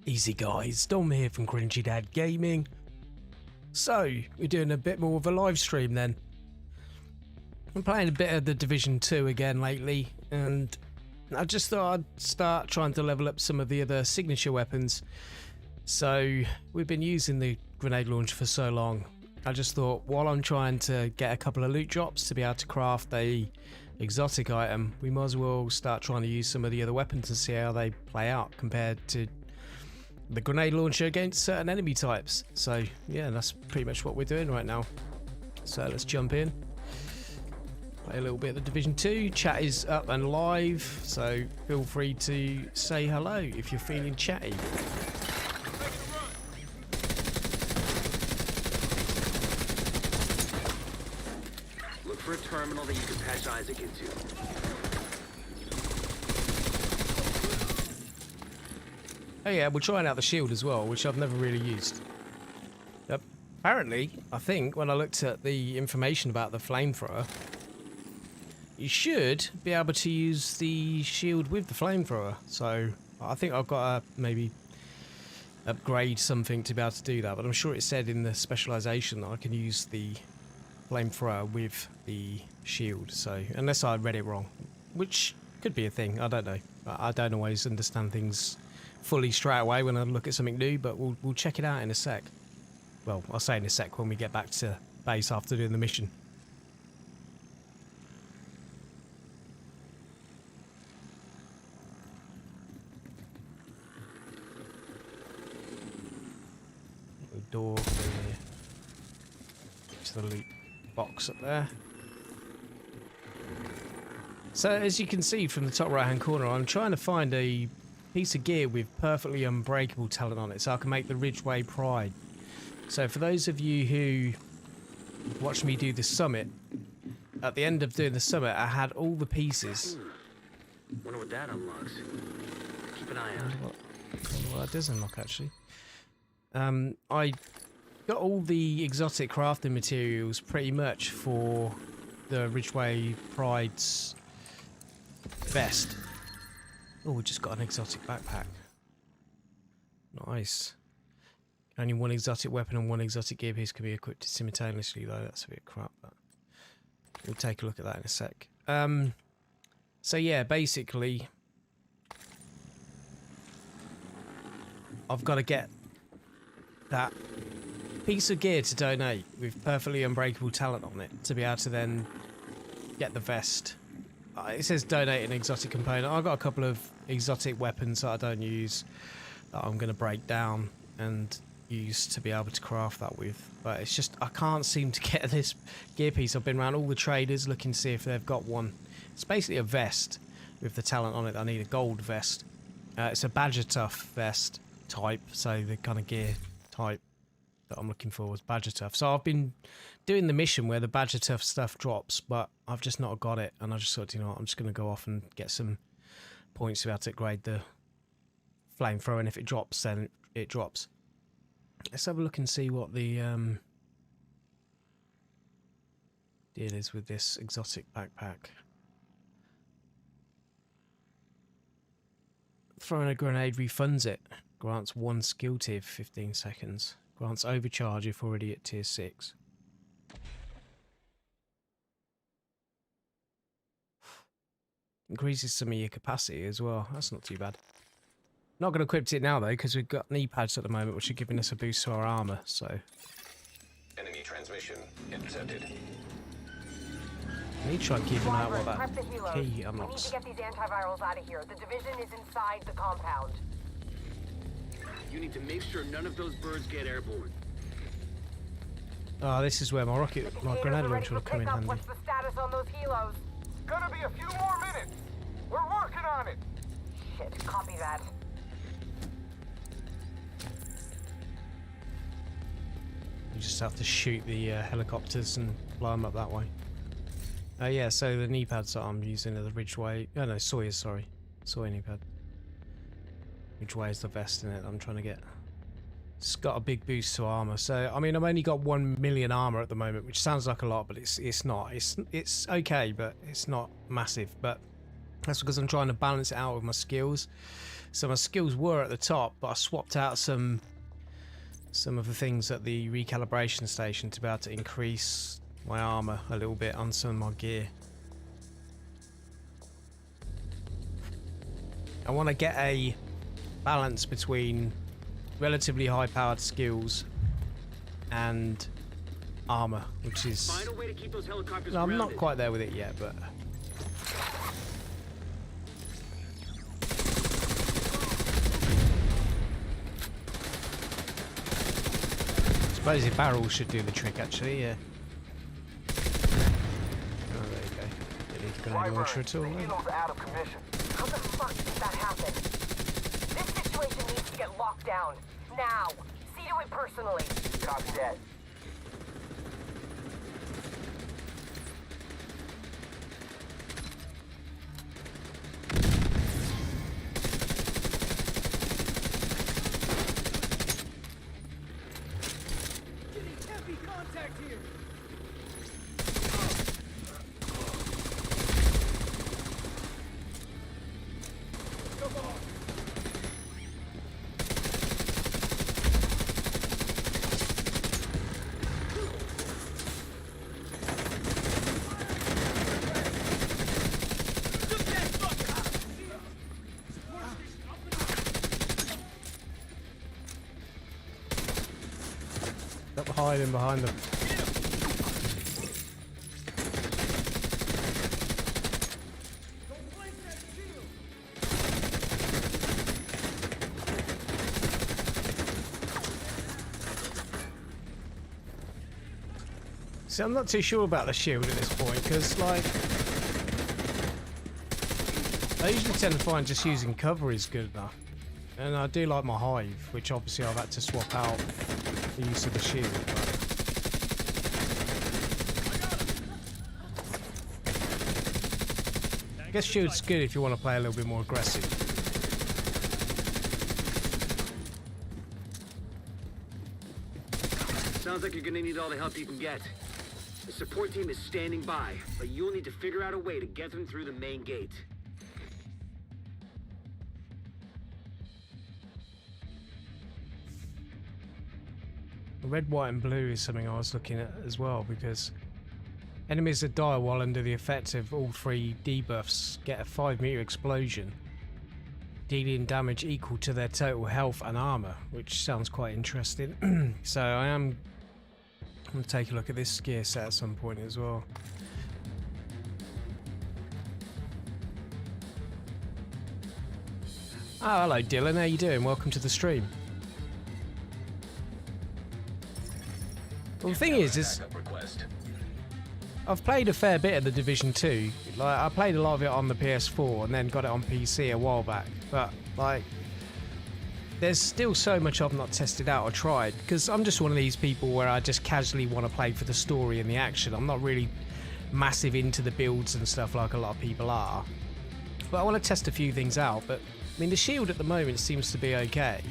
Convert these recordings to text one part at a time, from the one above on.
Easy guys, Dom here from Cringy Dad Gaming. So, we're doing a bit more of a live stream then. I'm playing a bit of the Division 2 again lately, and I just thought I'd start trying to level up some of the other signature weapons. So, we've been using the grenade launcher for so long, I just thought while I'm trying to get a couple of loot drops to be able to craft a exotic item, we might as well start trying to use some of the other weapons and see how they play out compared to the grenade launcher against certain enemy types. So yeah, that's pretty much what we're doing right now. So let's jump in, play a little bit of the Division 2. Chat is up and live, so feel free to say hello if you're feeling chatty. Look for a terminal that you can patch Isaac into. Oh yeah, we're trying out the shield as well, which I've never really used. Apparently, I think, when I looked at the information about the Flamethrower, you should be able to use the shield with the Flamethrower. So, I think I've got to maybe upgrade something to be able to do that. But I'm sure it said in the specialization that I can use the Flamethrower with the shield. So, unless I read it wrong, which could be a thing, I don't know. I don't always understand things fully straight away when I look at something new, but we'll check it out in a sec. Well, I'll say in a sec when we get back to base after doing the mission. The door to the loot box up there. So as you can see from the top right hand corner, I'm trying to find a piece of gear with perfectly unbreakable talent on it so I can make the Ridgeway Pride. So for those of you who watched me do the summit, at the end of doing the summit I had all the pieces. Wonder what that unlocks. Keep an eye out. I wonder what that does unlock actually. I got all the exotic crafting materials pretty much for the Ridgeway Pride's vest. Oh, we just got an exotic backpack. Nice. Only one exotic weapon and one exotic gear piece can be equipped simultaneously, though. That's a bit crap, but we'll take a look at that in a sec. So yeah, basically, I've got to get that piece of gear to donate with perfectly unbreakable talent on it to be able to then get the vest. It says donate an exotic component. I've got a couple of exotic weapons that I don't use that I'm going to break down and use to be able to craft that with. But it's just, I can't seem to get this gear piece. I've been around all the traders looking to see if they've got one. It's basically a vest with the talent on it. I need a gold vest. It's a Badger Tough vest type, so the kind of gear type that I'm looking for was Badger Tough. So I've been doing the mission where the Badger Tough stuff drops, but I've just not got it, and I just thought, you know what, I'm just going to go off and get some points to be able to upgrade the Flamethrower, and if it drops, then it drops. Let's have a look and see what the deal is with this exotic backpack. Throwing a grenade refunds it. Grants 1 skill tier for 15 seconds. Grants overcharge if already at tier 6. Increases some of your capacity as well. That's not too bad. Not going to equip it now though, because we've got knee pads at the moment, which are giving us a boost to our armor. So enemy transmission intercepted. I need to try keeping out what that key We need unlocks. to get these antivirals out of here. The division is inside the compound. You need to make sure none of those birds get airborne. Oh, this is where my grenade launcher will come in handy. What's the status on those helos? Gonna be a few more minutes. We're working on it. Shit, copy that. You just have to shoot the helicopters and blow them up that way. Yeah, so the knee pads that I'm using are the Ridgeway. Oh no, Sawyer's, sorry. Sawyer knee pad. Ridgeway is the vest in it I'm trying to get. It's got a big boost to armor. So, I mean, I've only got 1 million armor at the moment, which sounds like a lot, but it's not. It's okay, but it's not massive. But that's because I'm trying to balance it out with my skills. So my skills were at the top, but I swapped out some of the things at the recalibration station to be able to increase my armor a little bit on some of my gear. I want to get a balance between relatively high powered skills and armor, which is... Find a way to keep those helicopters No, I'm not grounded. quite there with it yet, but... I suppose your barrel should do the trick, actually, yeah. Oh, there you go. Didn't need grenade launcher at all, the no? Eagle's out of commission. How the fuck did that happen? This situation needs to get locked down. Now. See to it personally. Copy that. Stop hiding behind them. See, I'm not too sure about the shield at this point, because, like, I usually tend to find just using cover is good enough. And I do like my hive, which obviously I've had to swap out the use of the shield. But I guess shield's good if you want to play a little bit more aggressive. Sounds like you're gonna need all the help you can get. The support team is standing by, but you'll need to figure out a way to get them through the main gate. Red, white and blue is something I was looking at as well, because enemies that die while under the effect of all three debuffs get a 5-meter explosion, dealing damage equal to their total health and armor, which sounds quite interesting. So I'm going to take a look at this gear set at some point as well. Oh, hello Dylan, how you doing? Welcome to the stream. Well, the thing is I've played a fair bit of the Division 2. Like, I played a lot of it on the PS4 and then got it on PC a while back. But, like, there's still so much I've not tested out or tried, because I'm just one of these people where I just casually want to play for the story and the action. I'm not really massive into the builds and stuff like a lot of people are. But I want to test a few things out. But, I mean, the shield at the moment seems to be okay.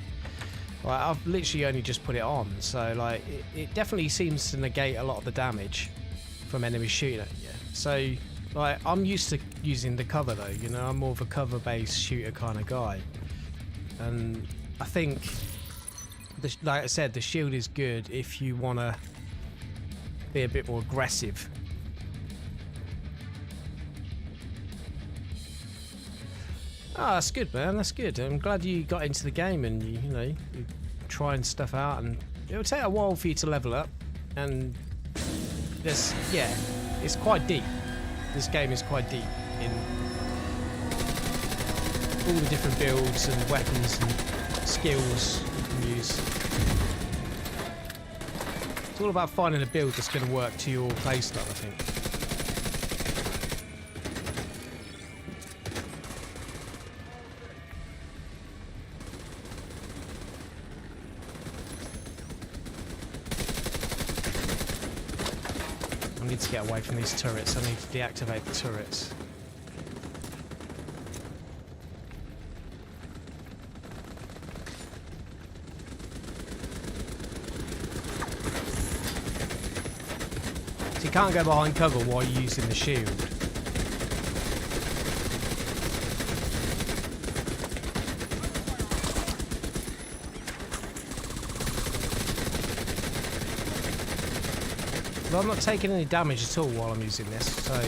Like, I've literally only just put it on, so like it definitely seems to negate a lot of the damage from enemies shooting at you. So like, I'm used to using the cover though, you know, I'm more of a cover-based shooter kind of guy. And I think, like I said, the shield is good if you want to be a bit more aggressive. Oh, that's good, man. That's good. I'm glad you got into the game and you know, you're trying stuff out, and it'll take a while for you to level up. And there's, yeah, it's quite deep. This game is quite deep in all the different builds and weapons and skills you can use. It's all about finding a build that's going to work to your playstyle, I think. I need to get away from these turrets. I need to deactivate the turrets. So you can't go behind cover while you're using the shield. But I'm not taking any damage at all while I'm using this, so... We're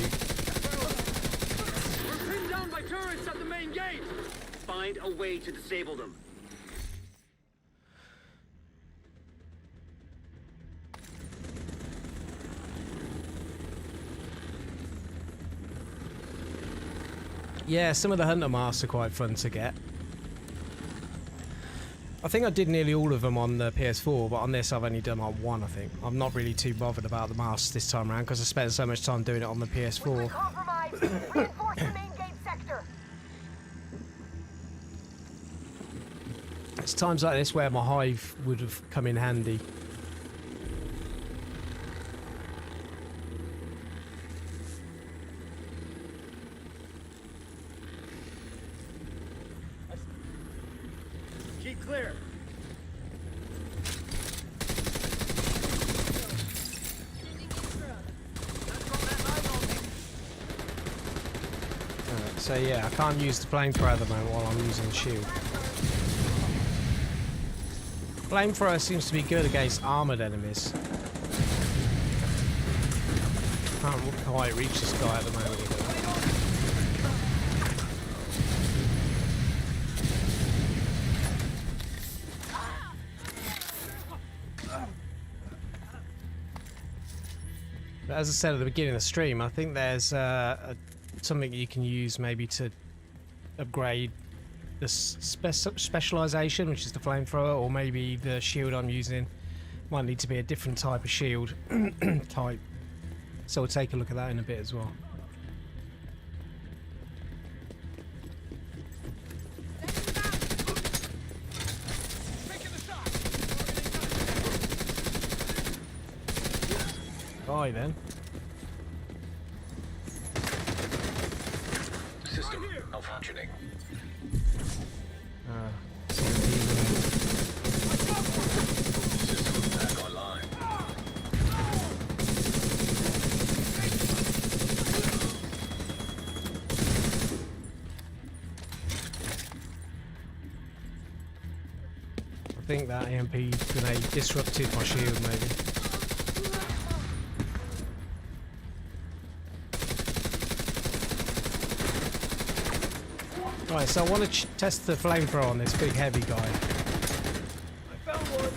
pinned down by turrets at the main gate! Find a way to disable them. Yeah, some of the hunter masks are quite fun to get. I think I did nearly all of them on the PS4, but on this I've only done like one, I think. I'm not really too bothered about the masks this time around because I spent so much time doing it on the PS4. Compromised. Reinforce the main gate sector. It's times like this where my hive would have come in handy. Keep clear. So yeah, I can't use the flamethrower at the moment while I'm using the shield. Flamethrower seems to be good against armoured enemies. Can't quite reach this guy at the moment either. But as I said at the beginning of the stream, I think there's something you can use maybe to upgrade the specialization, which is the flamethrower, or maybe the shield I'm using might need to be a different type of shield type. So we'll take a look at that in a bit as well. Bye then. System malfunctioning. System back online. I think that EMP grenade disrupted my shield maybe. Right, so I want to test the flamethrower on this big heavy guy. I found one.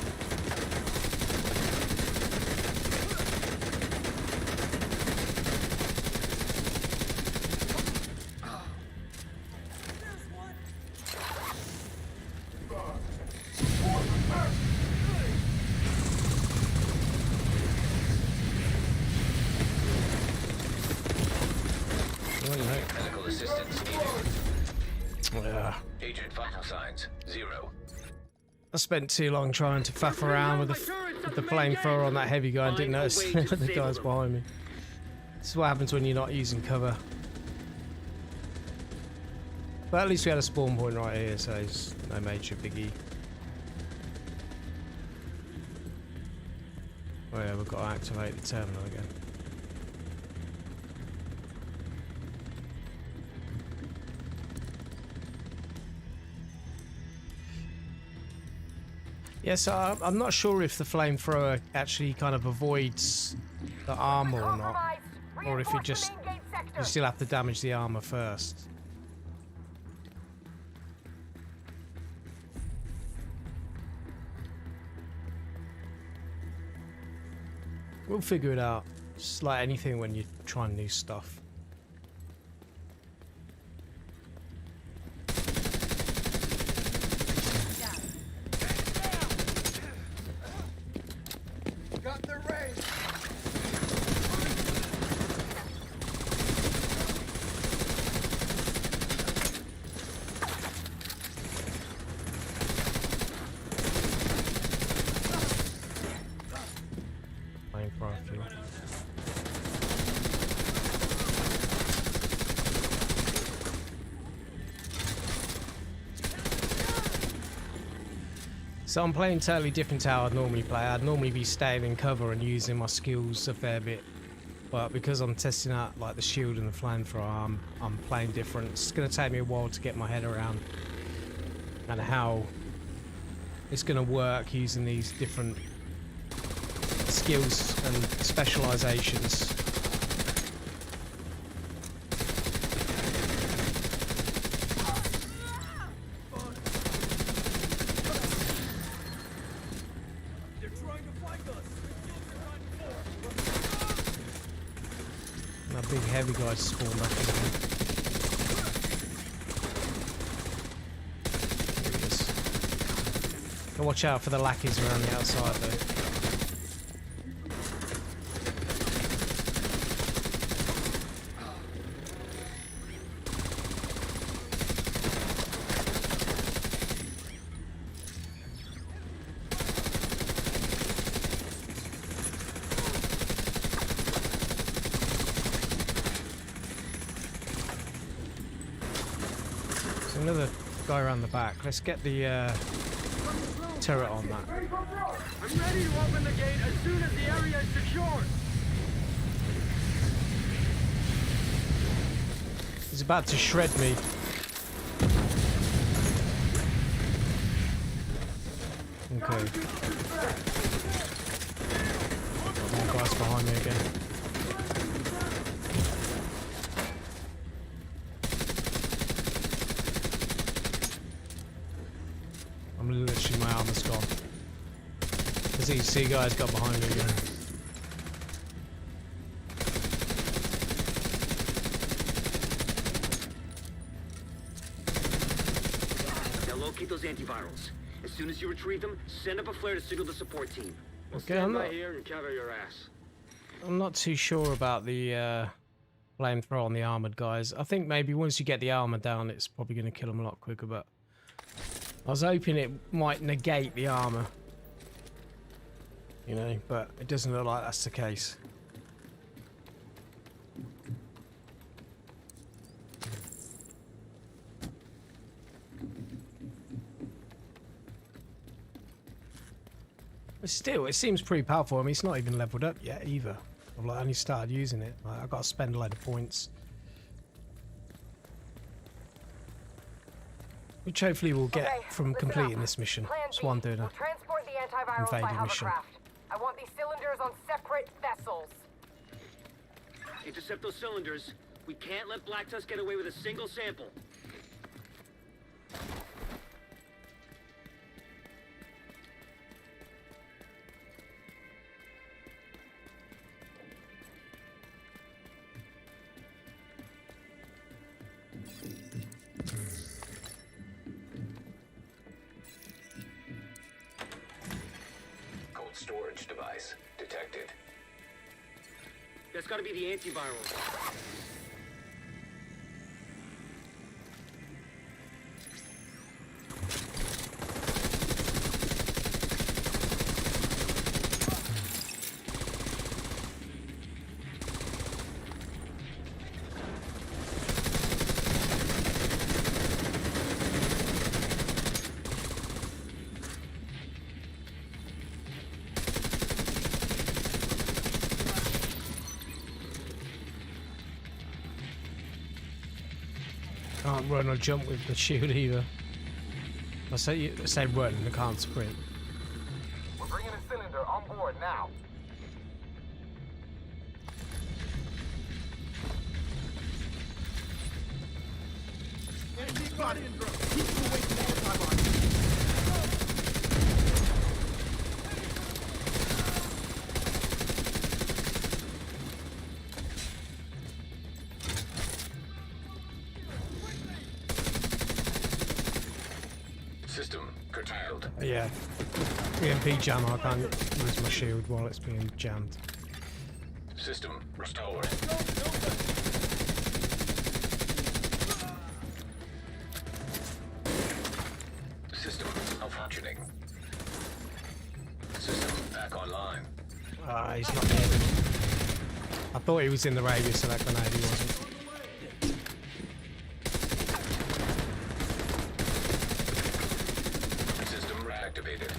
Medical assistance needed. Agent vital signs 0. I spent too long trying to faff around with the flamethrower on that heavy guy and didn't notice the guys behind me. This is what happens when you're not using cover. But at least we had a spawn point right here, so it's no major biggie. Oh yeah, we've got to activate the terminal again. Yeah, so I'm not sure if the flamethrower actually kind of avoids the armor or not, or if you still have to damage the armor first. We'll figure it out. It's like anything when you're trying new stuff. Got the range. Flamethrower fuel. So I'm playing totally different to how I'd normally play. I'd normally be staying in cover and using my skills a fair bit. But because I'm testing out like the shield and the flamethrower, I'm playing different. It's going to take me a while to get my head around and how it's going to work using these different skills and specializations. That big heavy guy spawned up again. There he is. Gotta watch out for the lackeys around the outside though. Another guy around the back. Let's get the turret on that. I'm ready to open the gate as soon as the area is secured. He's about to shred me. Okay. Got more guys behind me again. Literally my armor's gone. As you see, guys got behind me again. Now locate those antivirals. As soon as you retrieve them, send up a flare to signal the support team. We'll Okay, stand by here and cover your ass. I'm not too sure about the flamethrower on the armored guys. I think maybe once you get the armor down, it's probably going to kill them a lot quicker, but I was hoping it might negate the armor, you know, but it doesn't look like that's the case. But still, it seems pretty powerful. I mean, it's not even leveled up yet either. I've like only started using it. Like, I've got to spend a load of points. Which hopefully we'll get from completing this mission. That's why I'm doing a transport the antivirals by invading mission. hovercraft. I want these cylinders on separate vessels. Intercept those cylinders. We can't let Black Tusk get away with a single sample. Cold storage device detected. That's gotta be the antiviral. Can't run or jump with the shield either. I say run, I can't sprint. We're bringing a cylinder on board now. System curtailed. Yeah. EMP jam, I can't use my shield while it's being jammed. System restored. System malfunctioning. System back online. Ah, he's not there. I thought he was in the radius of that grenade, he wasn't. System reactivated.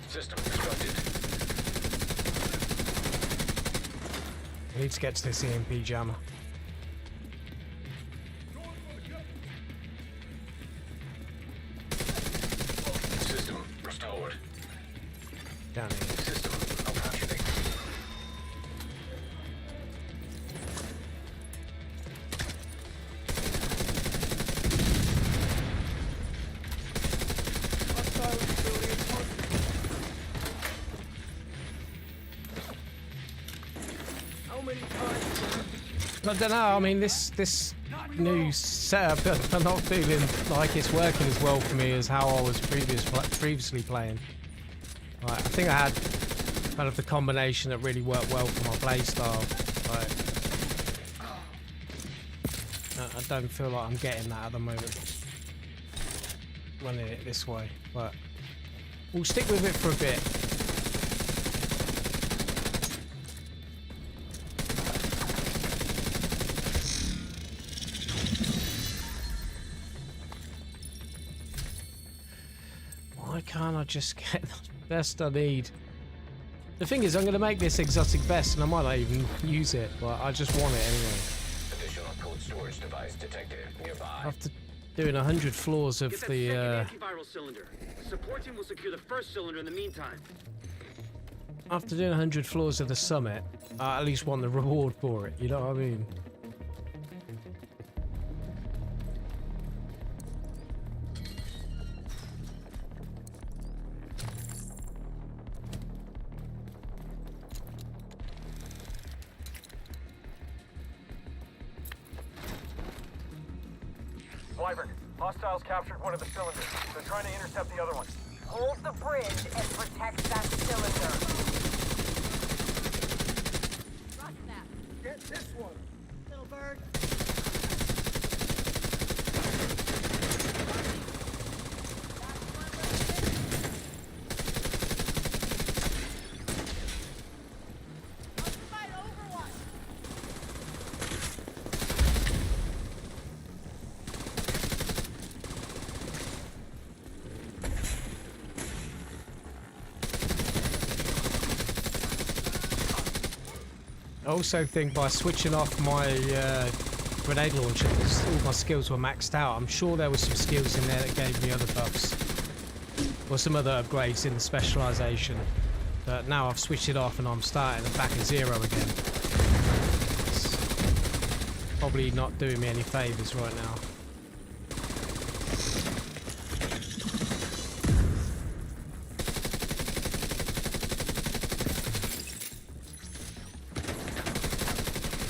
System disrupted. I need to get to this EMP jammer. System restored. Down here. System I don't know. I mean, this new setup, I'm not feeling like it's working as well for me as how I was previously playing. Like, I think I had kind of the combination that really worked well for my play style. Like, I don't feel like I'm getting that at the moment, running it this way. But we'll stick with it for a bit. Why can't I just get the vest I need? The thing is, I'm going to make this exotic vest and I might not even use it, but I just want it anyway. Additional cold storage device detected nearby. After doing 100 floors of Get that the... second antiviral cylinder. The support team will secure the first cylinder in the meantime. After doing 100 floors of the summit, I at least want the reward for it, you know what I mean? Wyvern, hostiles captured one of the cylinders. They're trying to intercept the other one. Hold the bridge and protect that cylinder. Roger that. Get this one! Little bird. Fight Overwatch. I also think by switching off my grenade launcher, because all my skills were maxed out, I'm sure there were some skills in there that gave me other buffs. Or some other upgrades in the specialization. But now I've switched it off and I'm starting back at zero again. It's probably not doing me any favours right now.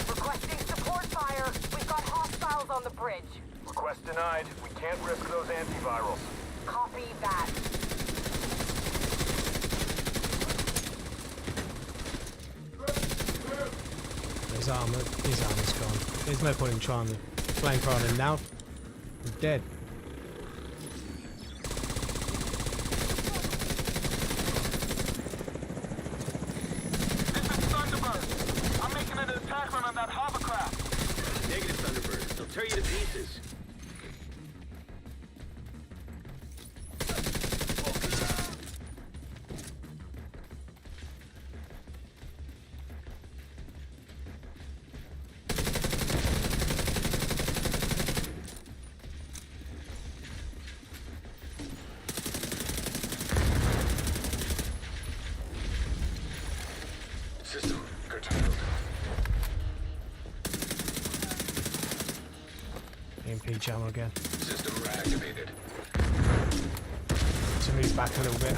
Requesting support fire. We've got hostiles on the bridge. Request denied. We can't risk those antivirals. Copy that. His armor's gone. There's no point in trying to flamethrower him now. He's dead. This is Thunderbird. I'm making an attack run on that hovercraft. Negative, Thunderbird. They'll tear you to pieces. System curtailed. EMP jammer again. System reactivated. To move back a little bit.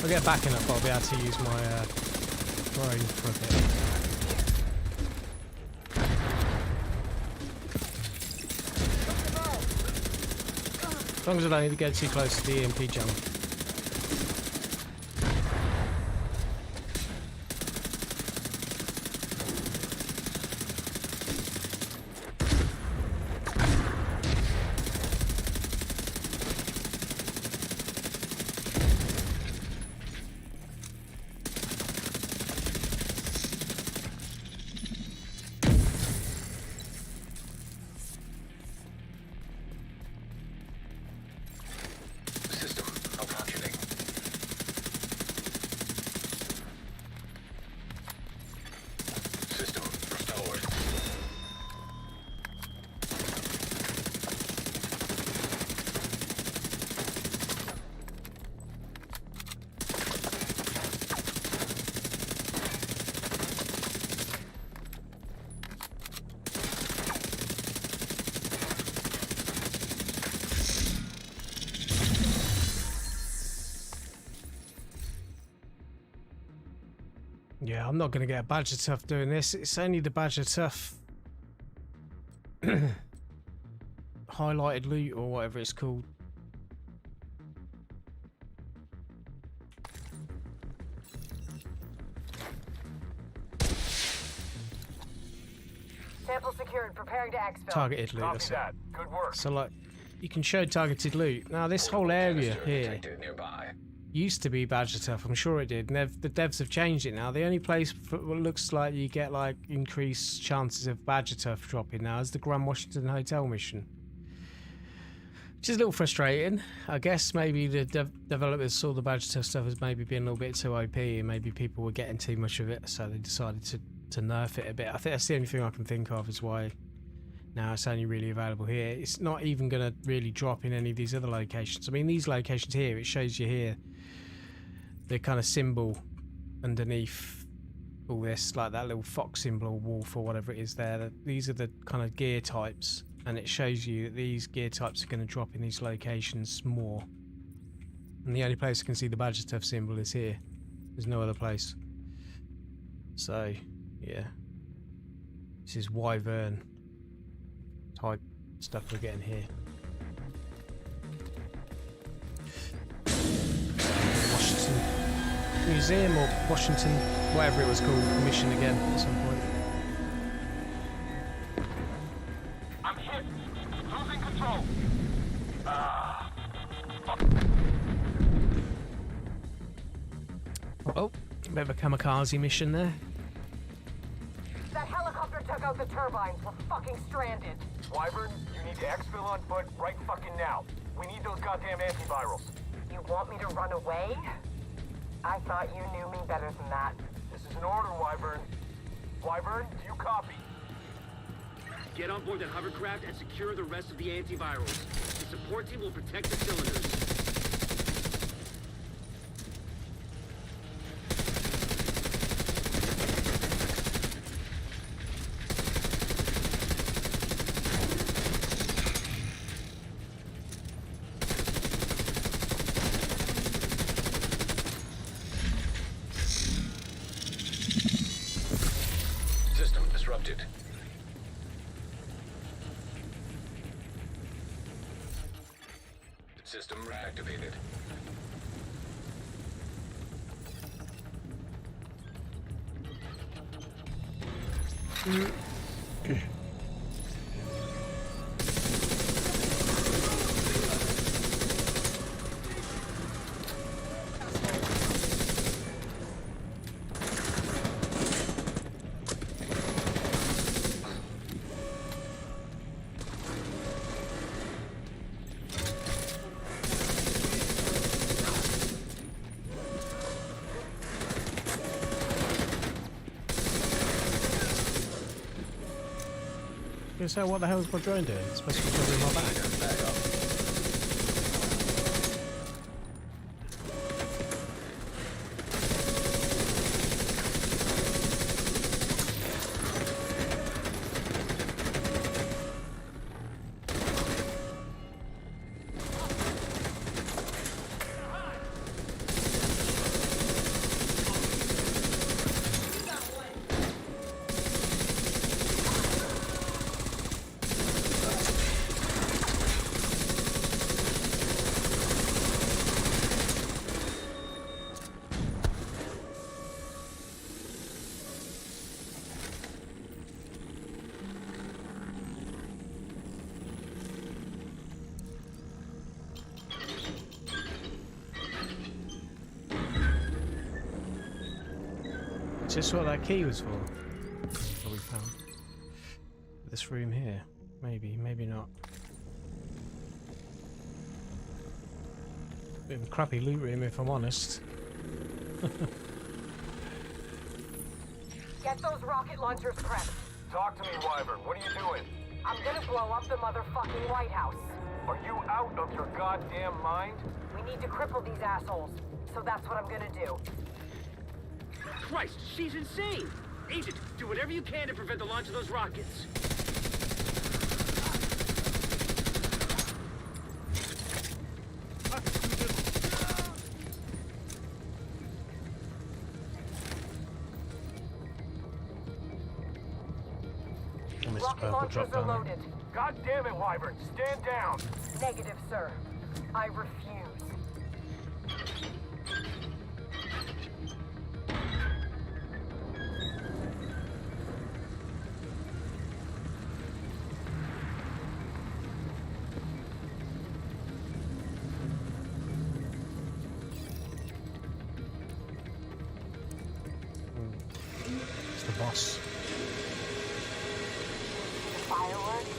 I'll get back enough, I'll be able to use my drone for a bit. As long as I don't need to get too close to the EMP jammer. System Yeah, I'm not going to get a badge of tough doing this. It's only the badge of tough highlighted loot or whatever it's called. Sample secured. Preparing to exfil. Targeted loot. Copy That's it. that. Good work. So like, you can show targeted loot. Now this whole area Canister here detected nearby. used to be badge of tough. I'm sure it did. And the devs have changed it now. The only place what looks like you get like increased chances of badge of tough dropping now is the Grand Washington Hotel mission. Which is a little frustrating. I guess maybe the developers saw the badge of tough stuff as maybe being a little bit too OP and maybe people were getting too much of it, so they decided to nerf it a bit. I think that's the only thing I can think of is why now it's only really available here. It's not even going to really drop in any of these other locations. I mean, these locations here, it shows you here the kind of symbol underneath all this, like that little fox symbol or wolf or whatever it is there. These are the kind of gear types, and it shows you that these gear types are going to drop in these locations more. And the only place I can see the badge of tough symbol is here. There's no other place. So, yeah. This is Wyvern type stuff we're getting here. Washington Museum or Washington, whatever it was called, mission again at some point. I'm hit. Losing control. Oh, a bit of a kamikaze mission there. That helicopter took out the turbines. We're fucking stranded. Wyvern, you need to exfil on foot right fucking now. We need those goddamn antivirals. You want me to run away? I thought you knew me better than that. This is an order, Wyvern. Wyvern, do you copy? Get on board that hovercraft and secure the rest of the antivirals. The support team will protect the cylinders. System disrupted. System reactivated. So what the hell is my drone doing? It's supposed to be covering my back. Is this what that key was for? What we found. This room here. Maybe, maybe not. Bit of a crappy loot room if I'm honest. Get those rocket launchers prepped. Talk to me, Wyvern. What are you doing? I'm gonna blow up the motherfucking White House. Are you out of your goddamn mind? We need to cripple these assholes. So that's what I'm gonna do. Christ, she's insane! Agent, do whatever you can to prevent the launch of those rockets. Rocket purple launchers drop are down there. loaded. God damn it, Wyvern. Stand down. Negative, sir. I refuse. It's the boss. Fireworks?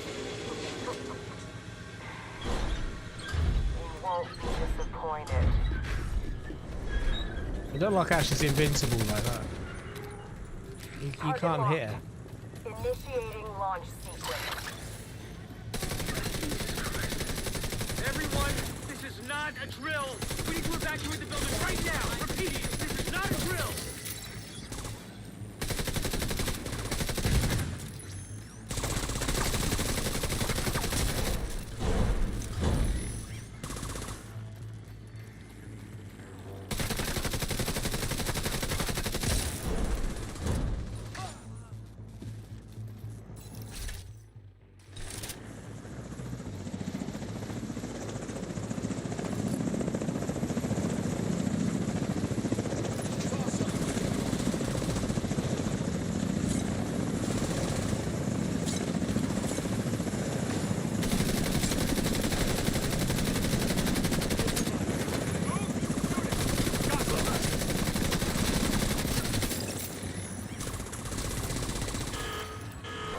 You won't be disappointed. I don't like how she's invincible like that. You Target can't hit her. locked. Initiating launch sequence. Everyone, this is not a drill. We need to evacuate the building right now. Repeating, this is not a drill.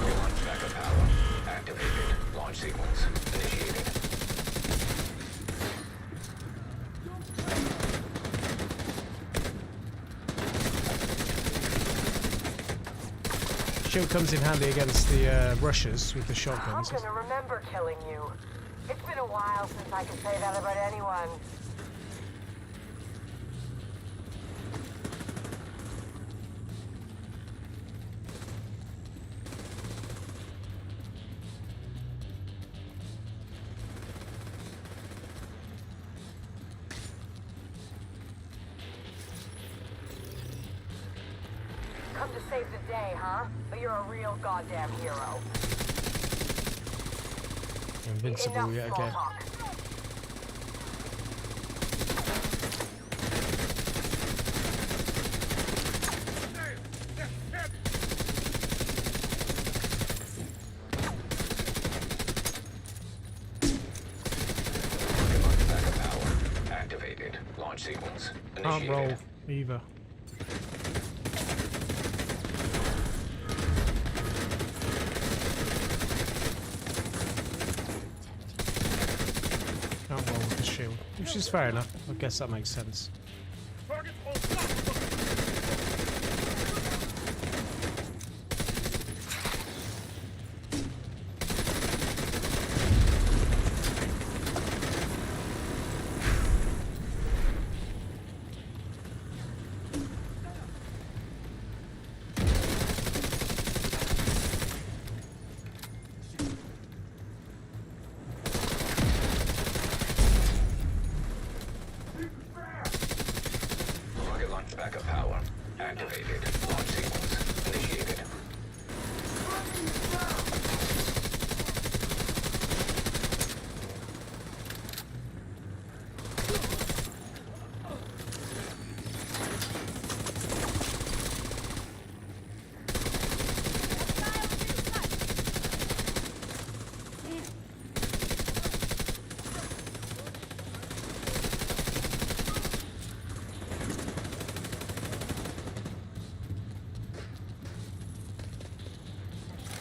Rocket launch backup power activated. Launch sequence initiated. Shield comes in handy against the rushers with the I'm shotguns. gonna remember killing you. It's been a while since I could say that about anyone. Come to save the day, huh? But you're a real goddamn hero. Invincible Enough yet small again. talk. Rocket launch backup power activated. Launch sequence Can't initiated. roll either. Can't roll with the shield, which is fair enough. I guess that makes sense. Rocket launch backup power activated. Launch sequence initiated.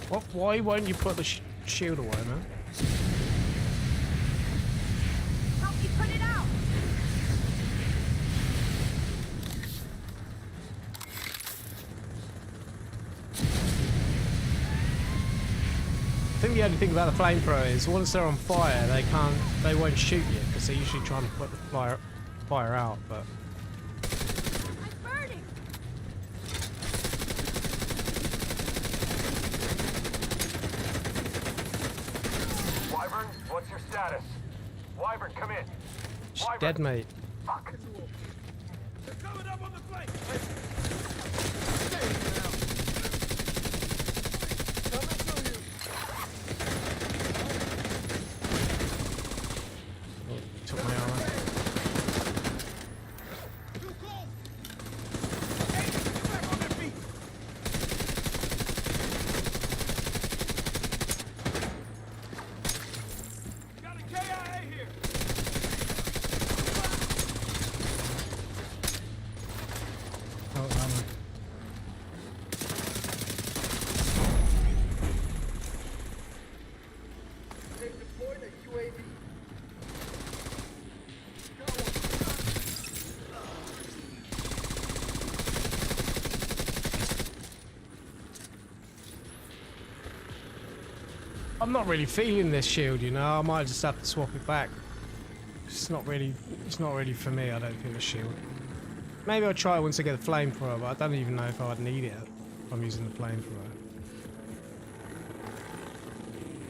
What? Why won't you put the shield away, man? Help me put it out! I think the only thing about the flamethrower is once they're on fire, they won't shoot you because they're usually trying to put the fire out. But I'm burning! Wyvern, what's your status? Wyvern, come in. she's dead, mate. Fuck. They're coming up on the flank! I'm not really feeling this shield, you know. I might just have to swap it back. It's not really for me, I don't think, the shield. Maybe I'll try it once I get the flamethrower, but I don't even know if I'd need it if I'm using the flamethrower.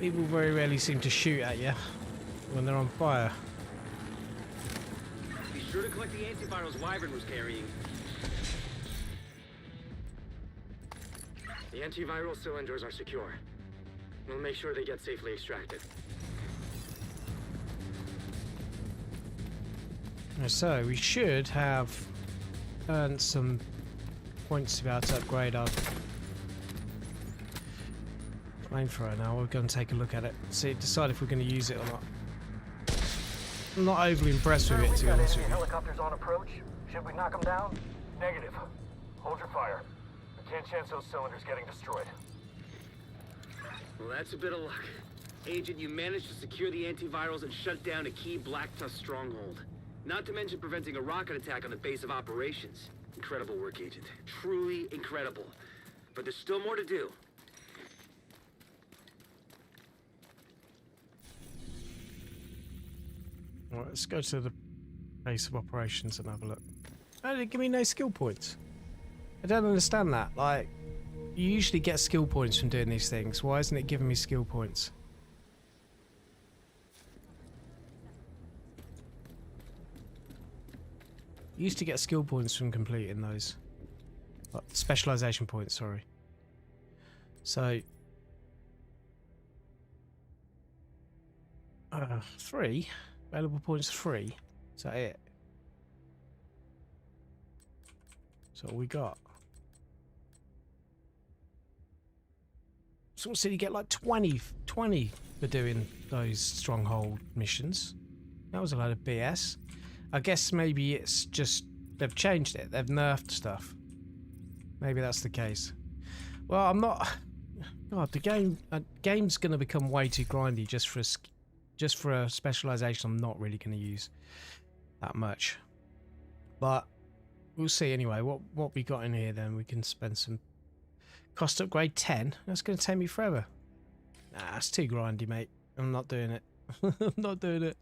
People very rarely seem to shoot at you when they're on fire. Be sure to collect the antivirals Wyvern was carrying. The antiviral cylinders are secure. We'll make sure they get safely extracted. So we should have earned some points to be able to upgrade our flamethrower. Now we're going to take a look at it, see, decide if we're going to use it or not. I'm not overly impressed with it, to be honest with you. Helicopters on approach. Should we knock them down? Negative. Hold your fire. We can't chance those cylinders getting destroyed. Well, that's a bit of luck. Agent, you managed to secure the antivirals and shut down a key Black Tusk stronghold. Not to mention preventing a rocket attack on the base of operations. Incredible work, Agent. Truly incredible. But there's still more to do. Alright, let's go to the base of operations and have a look. Oh, they give me no skill points. I don't understand that. Like, you usually get skill points from doing these things. Why isn't it giving me skill points? You used to get skill points from completing those. Specialization points, sorry. So... 3? Available points 3? Is that it? That's all we got. Someone said you get like 20 for doing those stronghold missions. That was a load of BS. I guess maybe it's just they've changed it. They've nerfed stuff. Maybe that's the case. Well, I'm not. God, the game's going to become way too grindy just for a specialization. I'm not really going to use that much, but we'll see anyway. What we got in here? Then we can spend some cost upgrade 10. That's going to take me forever. Nah, that's too grindy, mate. I'm not doing it. I'm not doing it.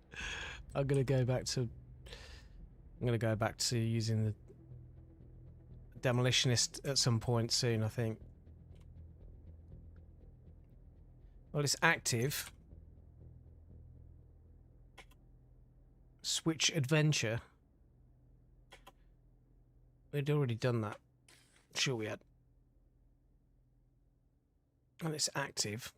I'm going to go back to. I'm going to go back to using the demolitionist at some point soon, I think. Well, it's active. Switch adventure. We'd already done that. Sure we had. And it's active.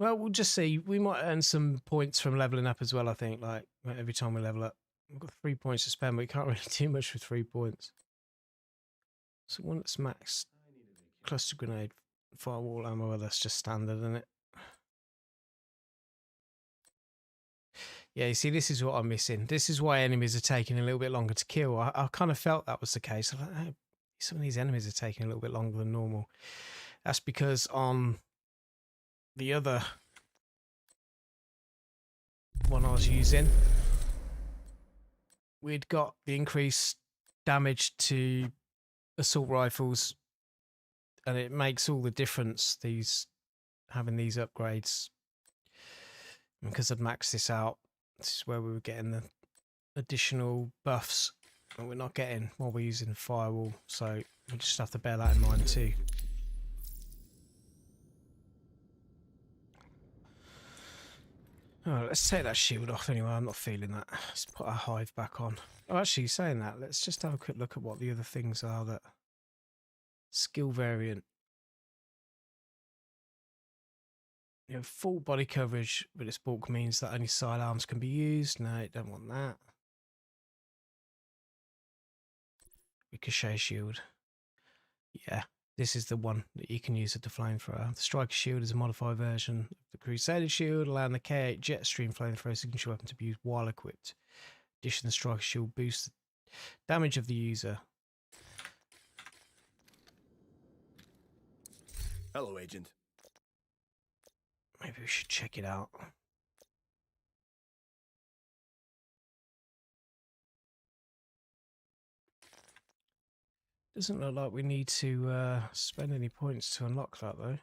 Well, we'll just see. We might earn some points from leveling up as well, I think. Like, every time we level up. We've got 3 points to spend, but we can't really do much with 3 points. So one that's max. Cluster grenade. Firewall ammo. Well, that's just standard, isn't it? Yeah, you see, this is what I'm missing. This is why enemies are taking a little bit longer to kill. I kind of felt that was the case. I thought, oh, some of these enemies are taking a little bit longer than normal. That's because on the other one I was using, we'd got the increased damage to assault rifles, and it makes all the difference, having these upgrades. Because I'd maxed this out, this is where we were getting the additional buffs that we're not getting while we're using the firewall, so we just have to bear that in mind too. Oh, let's take that shield off anyway. I'm not feeling that. Let's put our hive back on. Oh, actually, saying that, let's just have a quick look at what the other things are that... Skill variant. You know, full body coverage with its bulk means that only sidearms can be used. No, don't want that. Ricochet shield. Yeah, this is the one that you can use at the flamethrower. The striker shield is a modified version of the Crusader shield, allowing the K8 Jetstream flamethrower signature weapon to be used while equipped. In addition, the striker shield boosts the damage of the user. Hello, Agent. Maybe we should check it out. Doesn't look like we need to spend any points to unlock that though.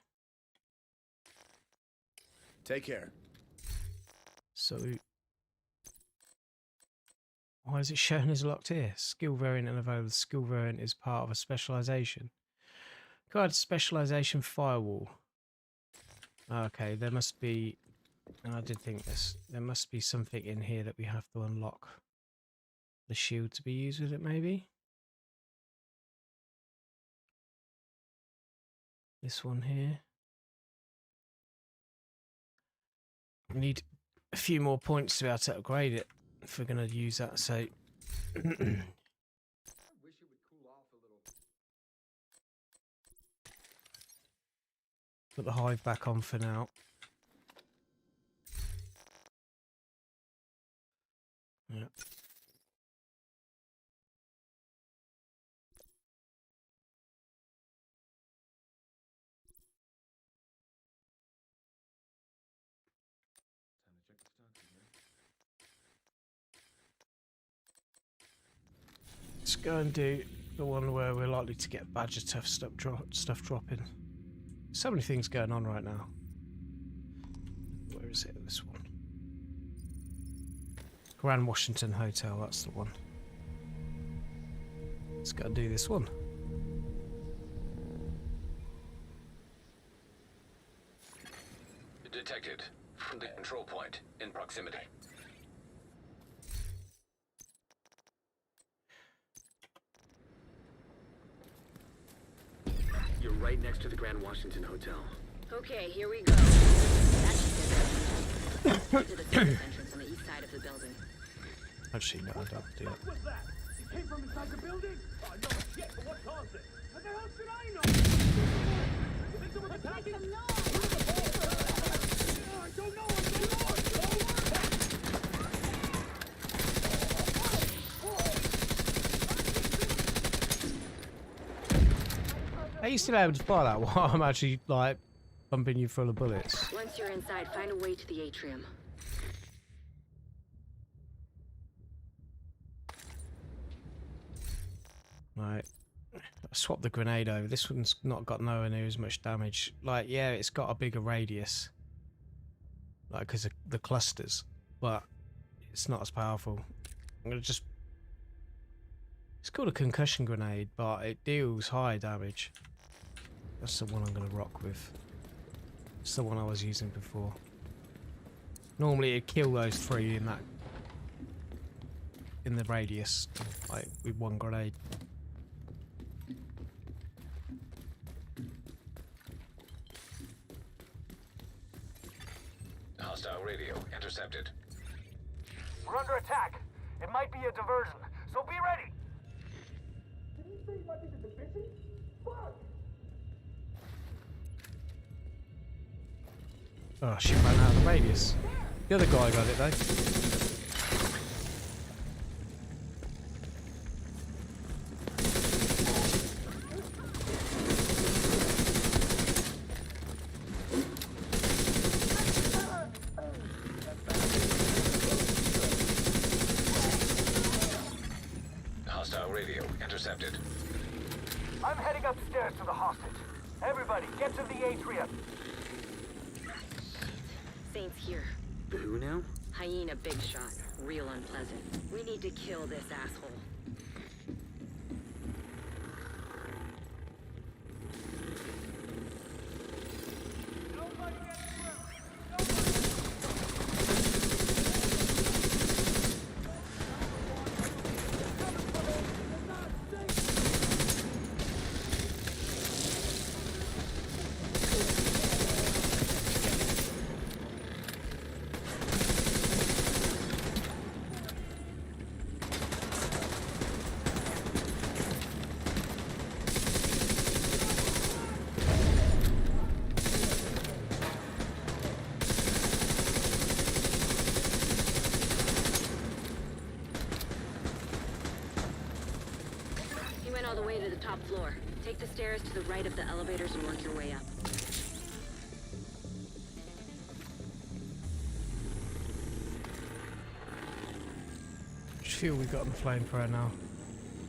Take care. So, why is it shown as locked here? Skill variant unavailable. Skill variant is part of a specialization. Guide specialization firewall. Okay, there must be. I did think this. There must be something in here that we have to unlock. The shield to be used with it, maybe. This one here. We need a few more points to be able to upgrade it if we're going to use that. So. Put the hive back on for now. Yeah. Let's go and do the one where we're likely to get badger tough stuff dropping. So many things going on right now. Where is it? This one. Grand Washington Hotel, that's the one. Let's go and do this one. Detected. From the control point in proximity. You're right next to the Grand Washington Hotel. Okay, here we go. That should get us to the service entrance on the east side of the building. Actually, no, I don't do that. What was that? It came from inside the building? Oh, no shit, but what caused it? How the hell should I know? You think someone's attacking? I don't know. I don't know. Are you still able to fire that while I'm actually, like, bumping you full of bullets? Once you're inside, find a way to the atrium. Right. I swapped the grenade over. This one's not got nowhere near as much damage. Like, yeah, it's got a bigger radius. Like, because of the clusters. But it's not as powerful. I'm going to just... It's called a concussion grenade, but it deals high damage. That's the one I'm going to rock with. It's the one I was using before. Normally it'd kill those three in that... in the radius. Like, with one grenade. Hostile radio intercepted. We're under attack. It might be a diversion, so be ready. Did you say it might be the division? Fuck! Oh, she ran out of the radius. The other guy got it though. Hostile radio intercepted. I'm heading upstairs to the hostage. Everybody, get to the atrium. Saint's here. The who now? Hyena big shot. Real unpleasant. We need to kill this asshole. You went all the way to the top floor. Take the stairs to the right of the elevators and work your way up. Which fuel we got on the flamethrower now?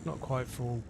Not quite full.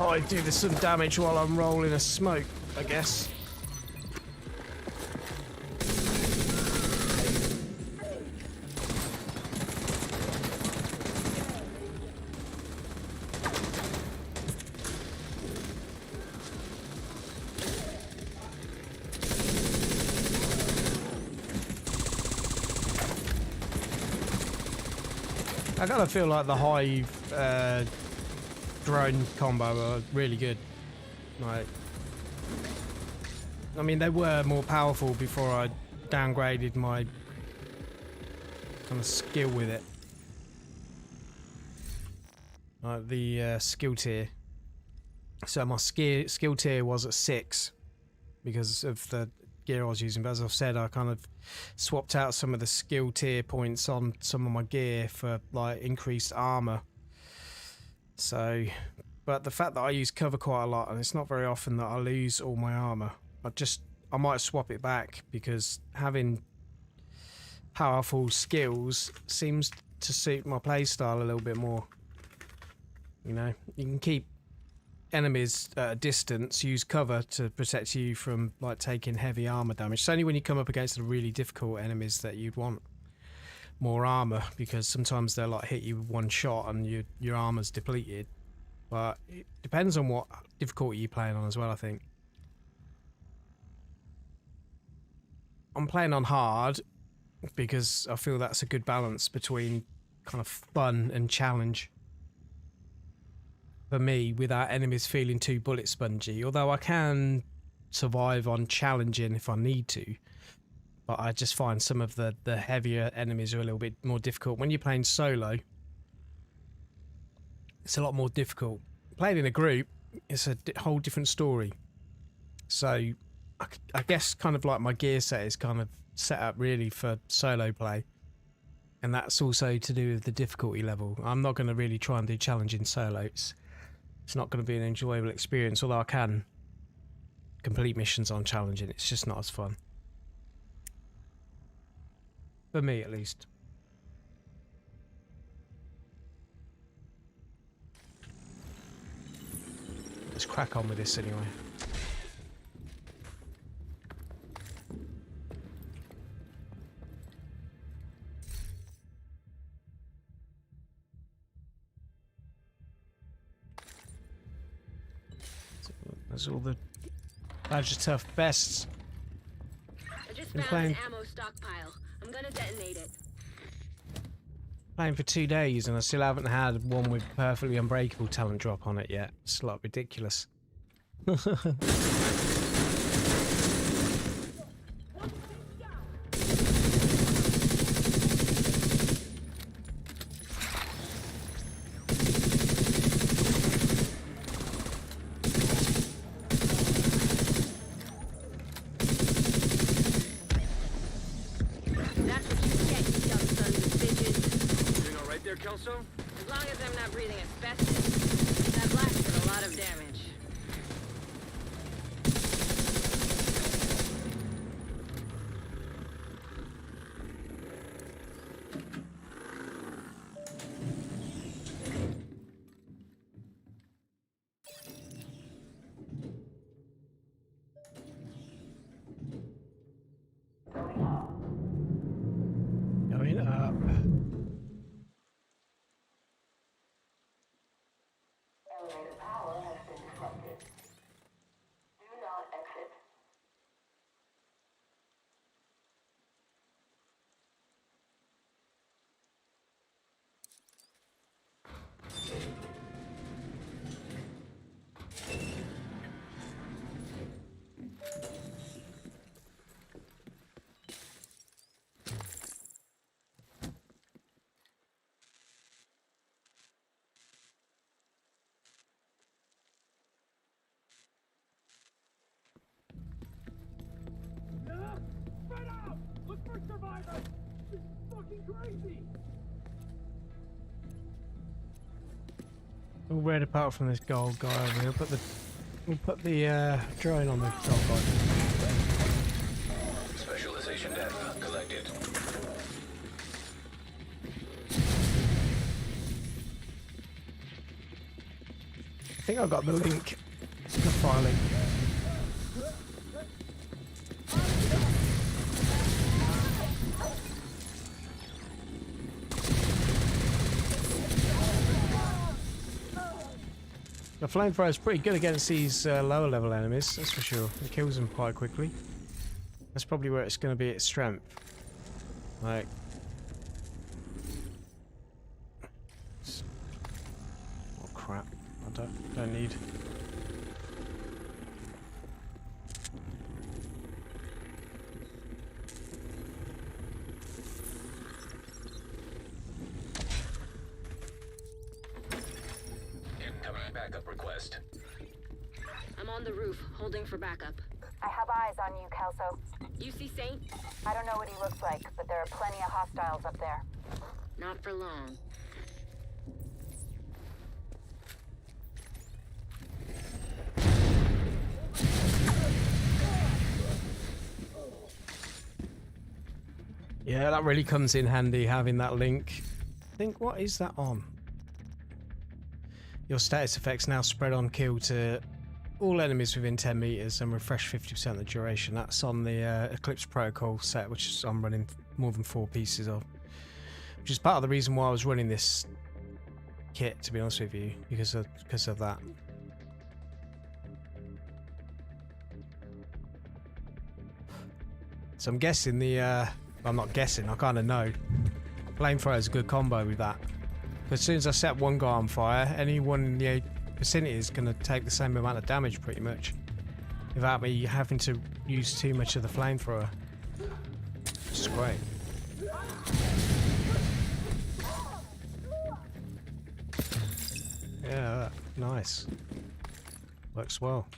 Oh, I do some damage while I'm rolling a smoke, I guess. I kind of feel like the Hive drone combo are really good. Like, I mean, they were more powerful before I downgraded my kind of skill with it. Like the skill tier. So my skill tier was at 6 because of the gear I was using. But as I've said, I kind of swapped out some of the skill tier points on some of my gear for like increased armor. So, but the fact that I use cover quite a lot, and it's not very often that I lose all my armor, I might swap it back because having powerful skills seems to suit my playstyle a little bit more. You know, you can keep enemies at a distance, use cover to protect you from like taking heavy armor damage. It's only when you come up against the really difficult enemies that you'd want more armor, because sometimes they'll like hit you with one shot and your armor's depleted. But it depends on what difficulty you're playing on as well, I think. I'm playing on hard because I feel that's a good balance between kind of fun and challenge for me, without enemies feeling too bullet spongy. Although I can survive on challenging if I need to, but I just find some of the heavier enemies are a little bit more difficult. When you're playing solo, it's a lot more difficult. Playing in a group, it's a whole different story. So I guess kind of like my gear set is kind of set up really for solo play, and that's also to do with the difficulty level. I'm not going to really try and do challenging solo. It's not going to be an enjoyable experience, although I can complete missions on challenging. It's just not as fun. For me, at least. Let's crack on with this anyway. There's all the Badger Tough bests. I just Been found playing- an ammo stockpile. I'm gonna detonate it. Playing for 2 days and I still haven't had one with perfectly unbreakable talent drop on it yet. It's like ridiculous. That's what you get, you dumb sons of bitches. Doing all right there, Kelso? As long as I'm not breathing asbestos. That blast did a lot of damage. Going up. Elevator power has been disrupted. Do not exit. Spread out! Look for survivors! This is fucking crazy! All red apart from this gold guy over here. We'll put the drone on the gold guy. Specialization data collected. think I got the link to the filing. The flamethrower is pretty good against these lower level enemies, that's for sure. It kills them quite quickly. That's probably where it's going to be its strength. Like, oh crap! I don't need. Incoming backup request. I'm on the roof, holding for backup. I have eyes on you, Kelso. You see Saint? I don't know what he looks like, but there are plenty of hostiles up there. Not for long. Yeah, that really comes in handy having that link. I think, what is that on? Your status effects now spread on kill to all enemies within 10 meters and refresh 50% of the duration. That's on the Eclipse Protocol set, which is, I'm running more than 4 pieces of. Which is part of the reason why I was running this kit, to be honest with you, because of that. So I'm guessing I'm not guessing, I kind of know. Flamethrower is a good combo with that. As soon as I set one guy on fire, anyone in the vicinity is going to take the same amount of damage pretty much. Without me having to use too much of the flamethrower. Which is great. Yeah, nice. Works well.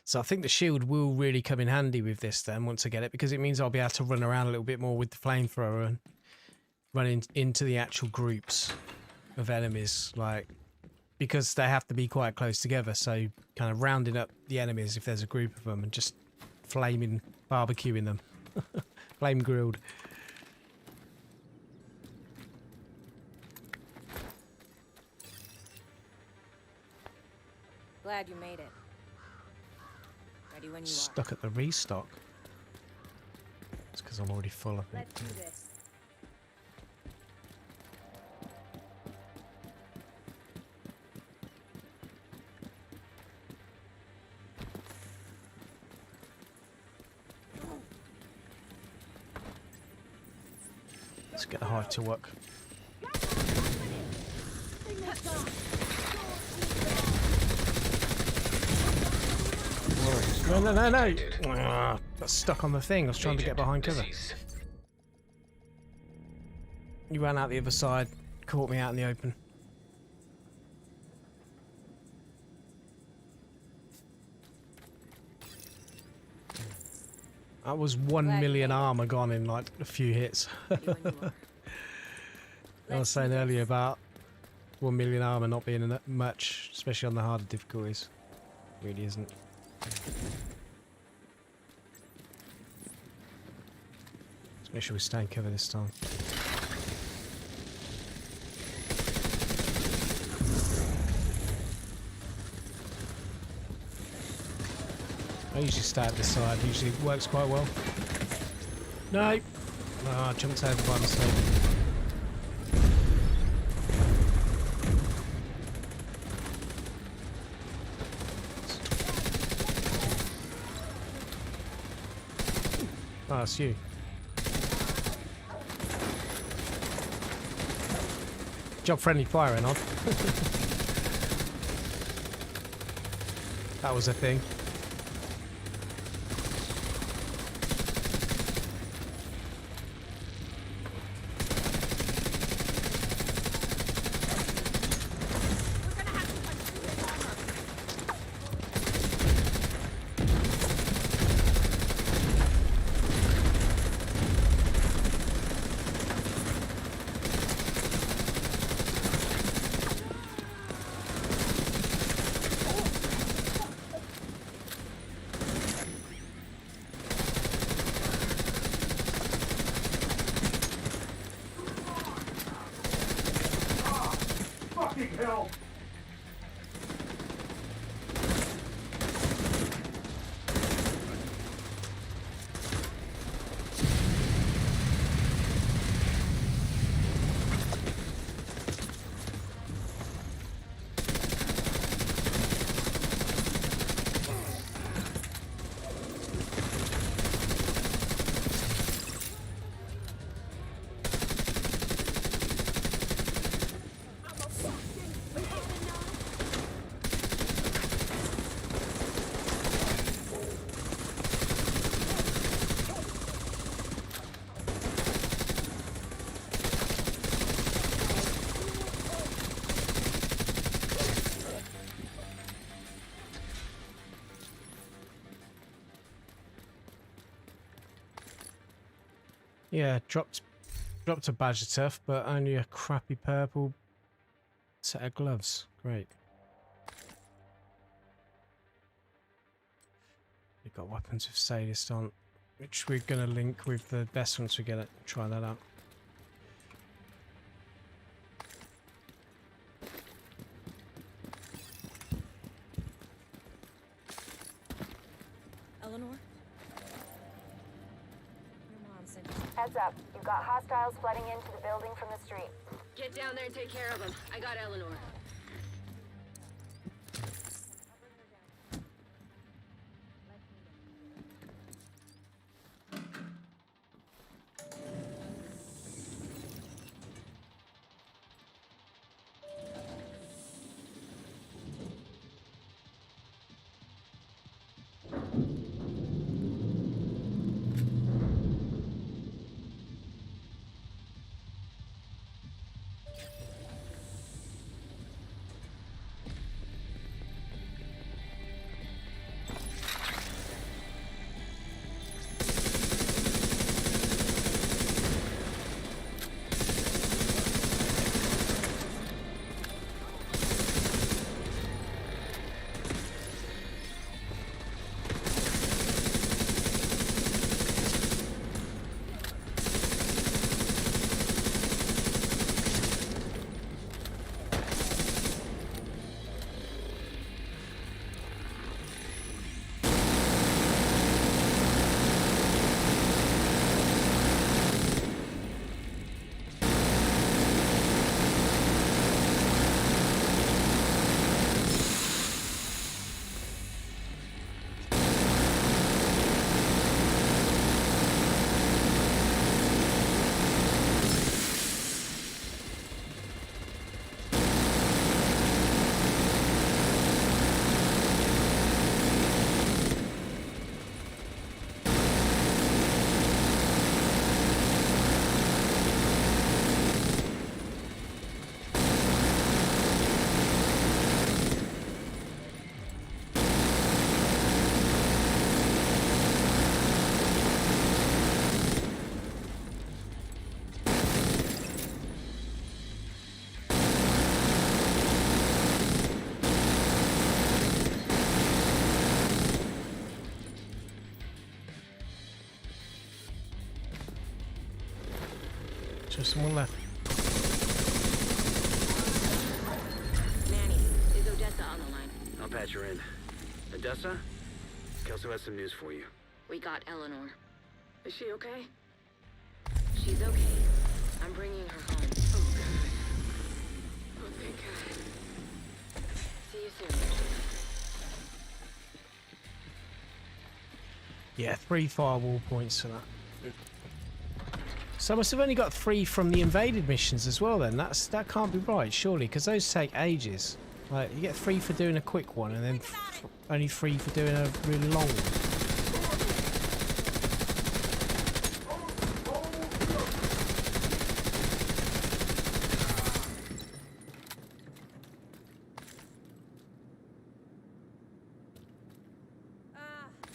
So I think the shield will really come in handy with this then once I get it, because it means I'll be able to run around a little bit more with the flamethrower and run into the actual groups of enemies, like, because they have to be quite close together, so kind of rounding up the enemies if there's a group of them and just flaming, barbecuing them. Flame grilled. Glad you made it. Ready when you Stuck at the restock. It's because I'm already full, I think. Let's do this. Let's get the hive to work. No. Got stuck on the thing. I was trying to get behind cover. You ran out the other side, caught me out in the open. That was 1 million armor gone in like a few hits. I was saying earlier about 1 million armor not being much, especially on the harder difficulties. It really isn't. Let's make sure we stay in cover this time. I usually stay at this side, usually works quite well. No! Oh, I jumped over by mistake. Oh, it's you. Job friendly firing on. That was a thing. fucking hell! Yeah, dropped a badge of tough, but only a crappy purple set of gloves. Great. We've got weapons with sadist on, which we're going to link with the best once we get it. Try that out. Eleanor? Your mom sent you. Heads up. You've got hostiles flooding into the building from the street. Get down there and take care of him. I got Eleanor. Just someone left. Manny, is Odessa on the line? I'll patch her in. Odessa? Kelso has some news for you. We got Eleanor. Is she okay? She's okay. I'm bringing her home. Oh, God. Oh, thank God. See you soon. Yeah, 3 firewall points for that. So I must have only got 3 from the invaded missions as well then. That can't be right, surely, because those take ages. Like, you get 3 for doing a quick one and then only 3 for doing a really long one.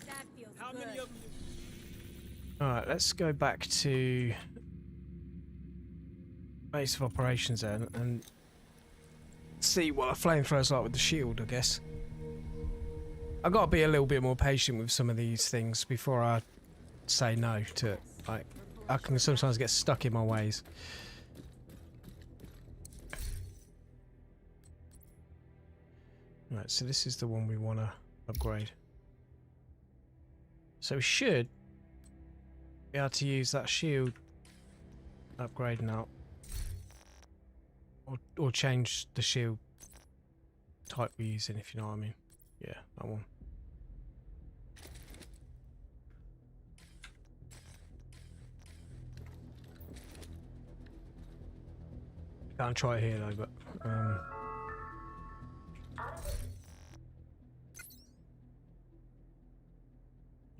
That feels How good. many of you? Alright, let's go back to base of operations then and see what a flamethrower's like with the shield, I guess. I've got to be a little bit more patient with some of these things before I say no to it. Like, I can sometimes get stuck in my ways. Right, so this is the one we want to upgrade. So we should be able to use that shield upgrade now. Or change the shield type we're using, if you know what I mean. Yeah, that one. Can't try it here though, but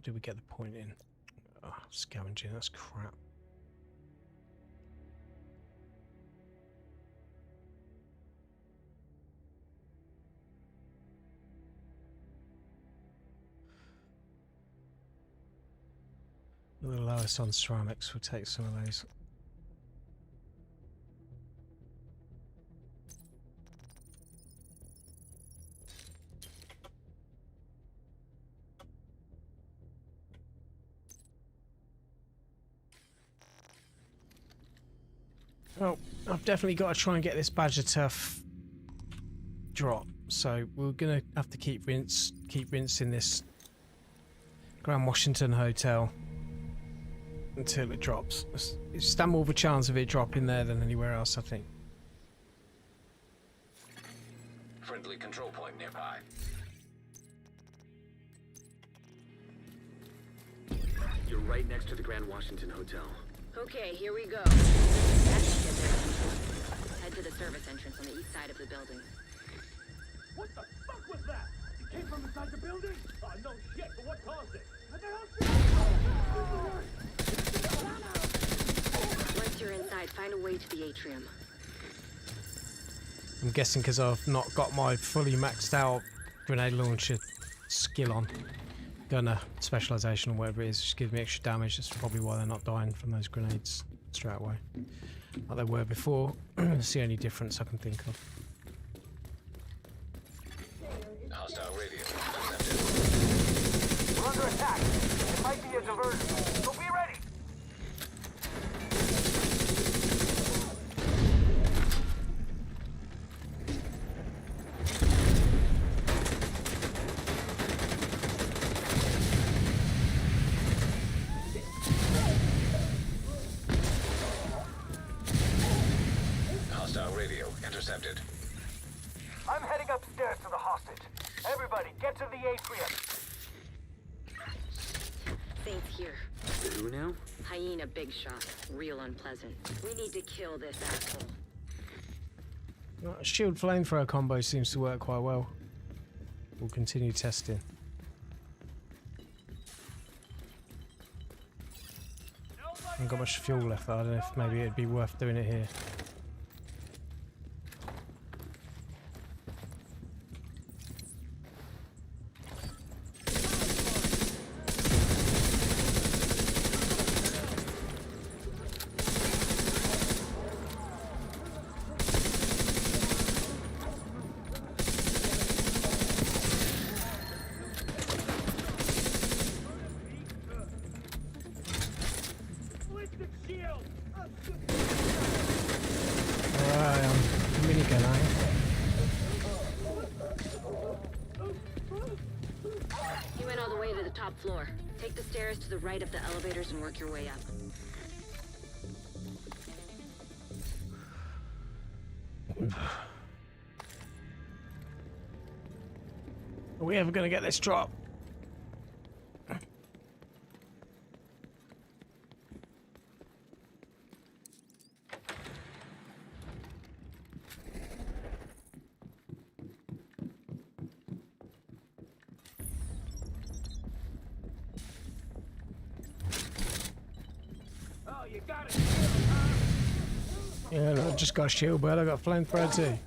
did we get the point in? Oh, scavenging, that's crap. The lowest on ceramics, we'll take some of those. Well, I've definitely got to try and get this Badger Tough drop, so we're gonna have to keep rinsing this Grand Washington Hotel until it drops. It's stand more of a chance of it dropping there than anywhere else, I think. Friendly control point nearby. You're right next to the Grand Washington Hotel. Okay, here we go. That should get there. Head to the service entrance on the east side of the building. What the fuck was that? It came from inside the building? Oh, no shit, but what caused it? What the hell should I know? Once you're inside, find a way to the atrium. I'm guessing because I've not got my fully maxed out grenade launcher skill on. Gunner specialization or whatever it is, just gives me extra damage. That's probably why they're not dying from those grenades straight away, like they were before. It's the only difference I can think of. Hostile radio. We're under attack. It might be a diversion, so be ready. Hostile radio intercepted. I'm heading upstairs to the hostage. Everybody, get to the atrium. Saint's here. Who now? Hyena big shot. Real unpleasant. We need to kill this asshole. Well, shield flamethrower combo seems to work quite well. We'll continue testing. I haven't got much fuel left though. I don't know if maybe it'd be worth doing it here. Minigun, are You went all the way to the top floor. Take the stairs to the right of the elevators and work your way up. Are we ever gonna get this drop? Oh, you got it. Yeah, I just got a shield, but I got flamethrower too.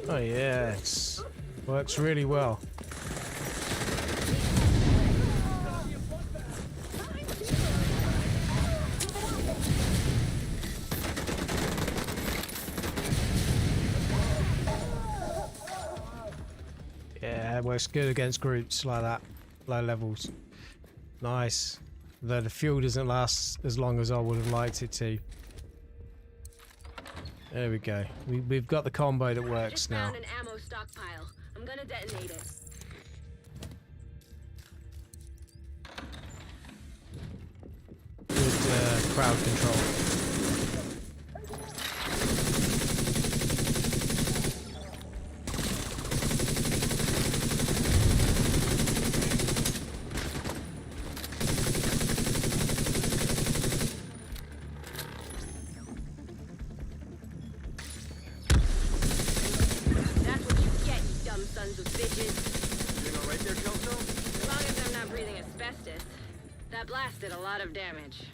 Oh yes, works really well. Yeah, it works good against groups like that. Low levels. Nice. Though the fuel doesn't last as long as I would have liked it to. There we go. We've got the combo that works Just now. found an ammo stockpile. I'm gonna detonate it. Good crowd control. That's what you get, you dumb sons of bitches. Doing all right there, Kelso? As long as I'm not breathing asbestos. That blast did a lot of damage.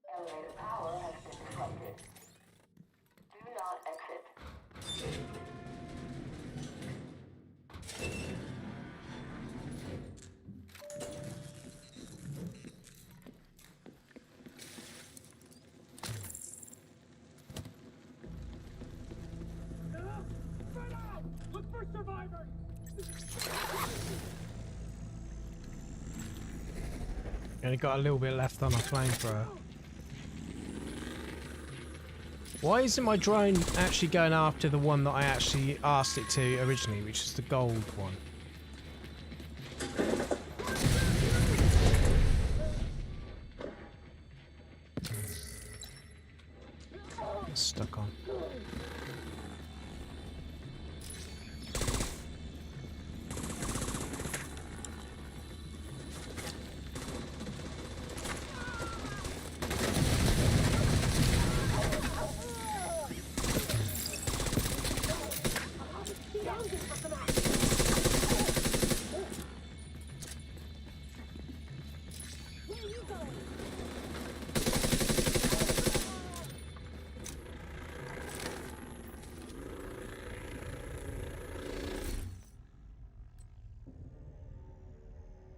Elevator power has been disrupted. Do not exit. Spread out! Look for survivors! Only got a little bit left on a flamethrower. Why isn't my drone actually going after the one that I actually asked it to originally, which is the gold one? It's stuck on.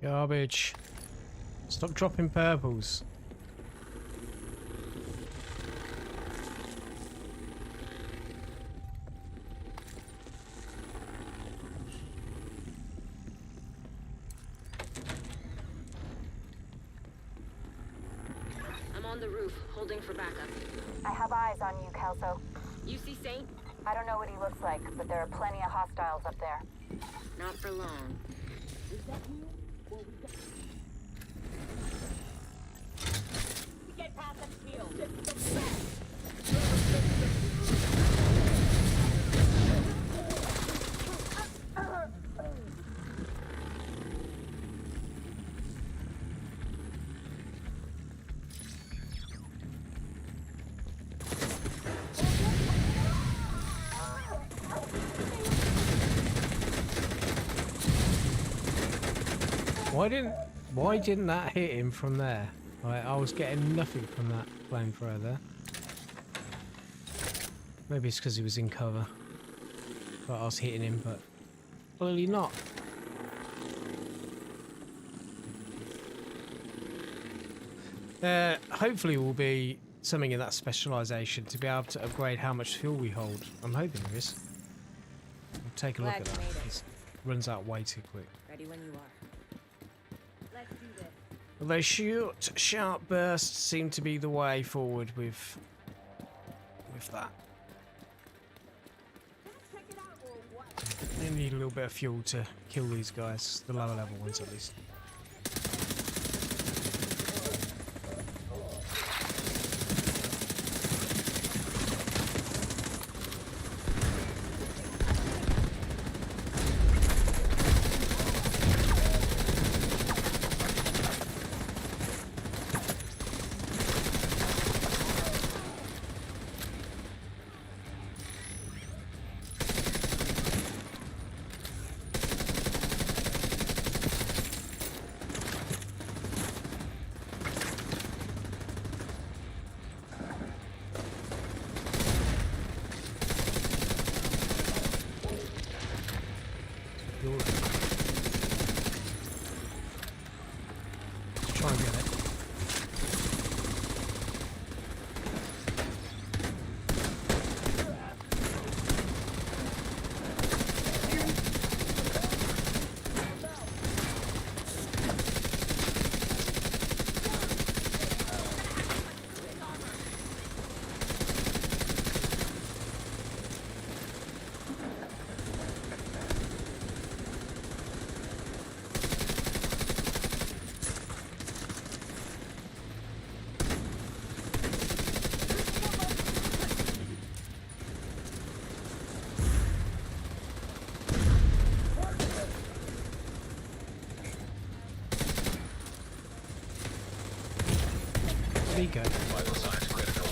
Garbage. Stop dropping purples. I'm on the roof, holding for backup. I have eyes on you, Kelso. You see Saint? I don't know what he looks like, but there are plenty of hostiles up there. Not for long. Get past the field. Why didn't that hit him from there? I was getting nothing from that flamethrower there. Maybe it's because he was in cover. But I was hitting him, but clearly not. Hopefully will be something in that specialization to be able to upgrade how much fuel we hold. I'm hoping there is. We'll take a look Glad at you that. made it. It runs out way too quick. Ready when you are. Let's do this. Although short, sharp bursts seem to be the way forward with that. Check it out or what? You need a little bit of fuel to kill these guys, the lower level ones at least. me go. Vital signs critical.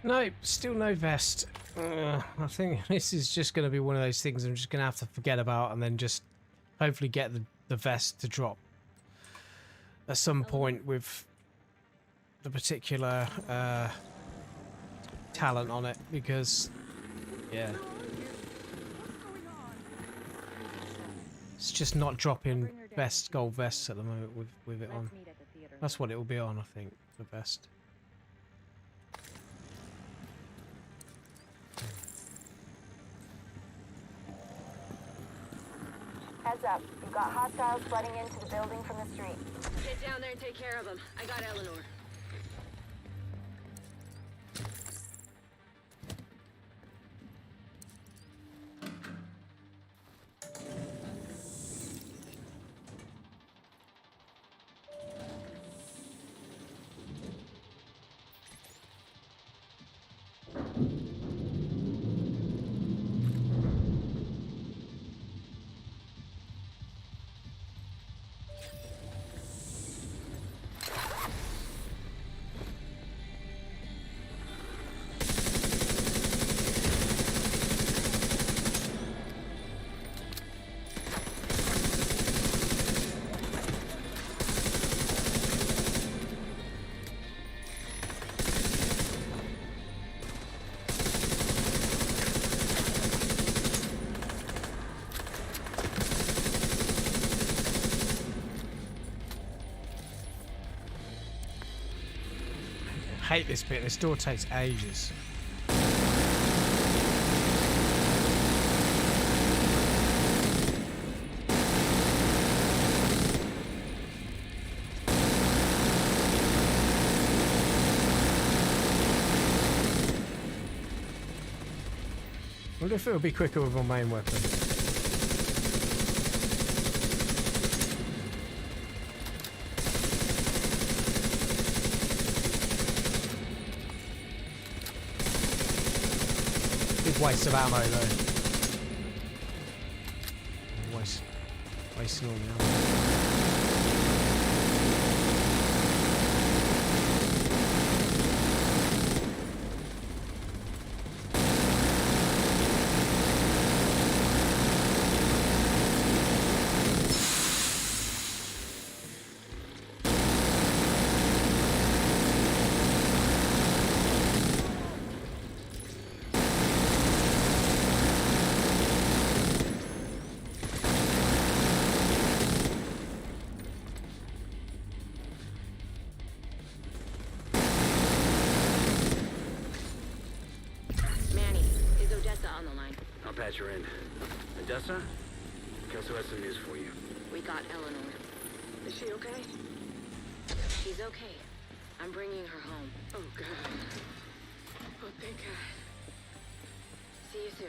No, still no vest. I think this is just going to be one of those things I'm just going to have to forget about and then just hopefully get the vest to drop at some point with the particular talent on it, because yeah, it's just not dropping vest, gold vests at the moment with it on. That's what it will be on, I think, the vest. Heads up. You've got hostiles flooding into the building from the street. Get down there and take care of them. I got Eleanor. I hate this bit. This door takes ages. I wonder if it'll be quicker with my main weapon. Waste of ammo though. Wasting all the ammo. Patch her in. Odessa? Kelso has some news for you. We got Eleanor. Is she okay? She's okay. I'm bringing her home. Oh, God. Oh, thank God. See you soon.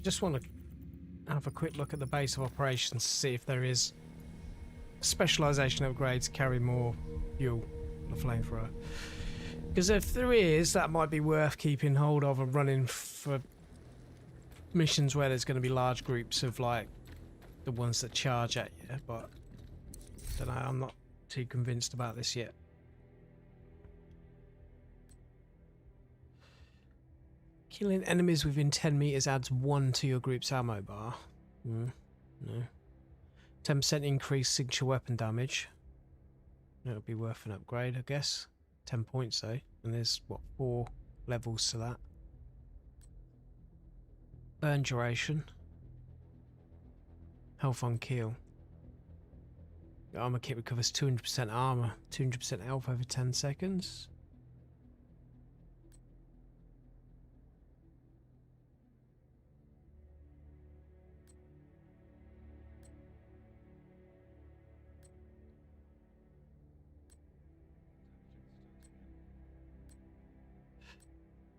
Just want to have a quick look at the base of operations to see if there is specialization upgrades carry more fuel on the flamethrower. Because if there is, that might be worth keeping hold of and running for missions where there's going to be large groups of like the ones that charge at you, but don't know, I'm not too convinced about this yet. Killing enemies within 10 meters adds 1 to your group's ammo bar. No. 10% increase signature weapon damage. That would be worth an upgrade, I guess. 10 points though, and there's what, 4 levels to that. Burn duration. Health on kill. The armor kit recovers 200% armor, 200% health over 10 seconds.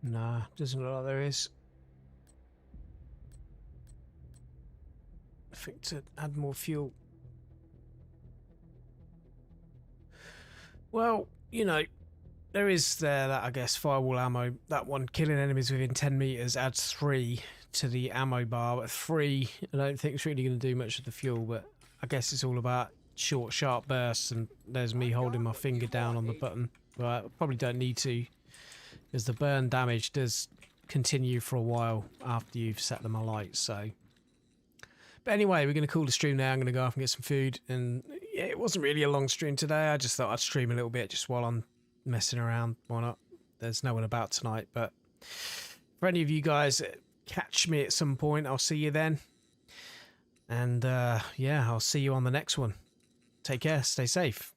Nah, doesn't look like there is. I think to add more fuel. Well, you know, there is that, I guess, firewall ammo. That one, killing enemies within 10 meters, adds 3 to the ammo bar. But 3, I don't think it's really going to do much of the fuel, but I guess it's all about short, sharp bursts, and there's me holding my finger down on the button. But I probably don't need to, because the burn damage does continue for a while after you've set them alight, so... But anyway, we're going to call the stream now. I'm going to go off and get some food. And yeah, it wasn't really a long stream today. I just thought I'd stream a little bit just while I'm messing around. Why not? There's no one about tonight. But for any of you guys, catch me at some point. I'll see you then. And yeah, I'll see you on the next one. Take care. Stay safe.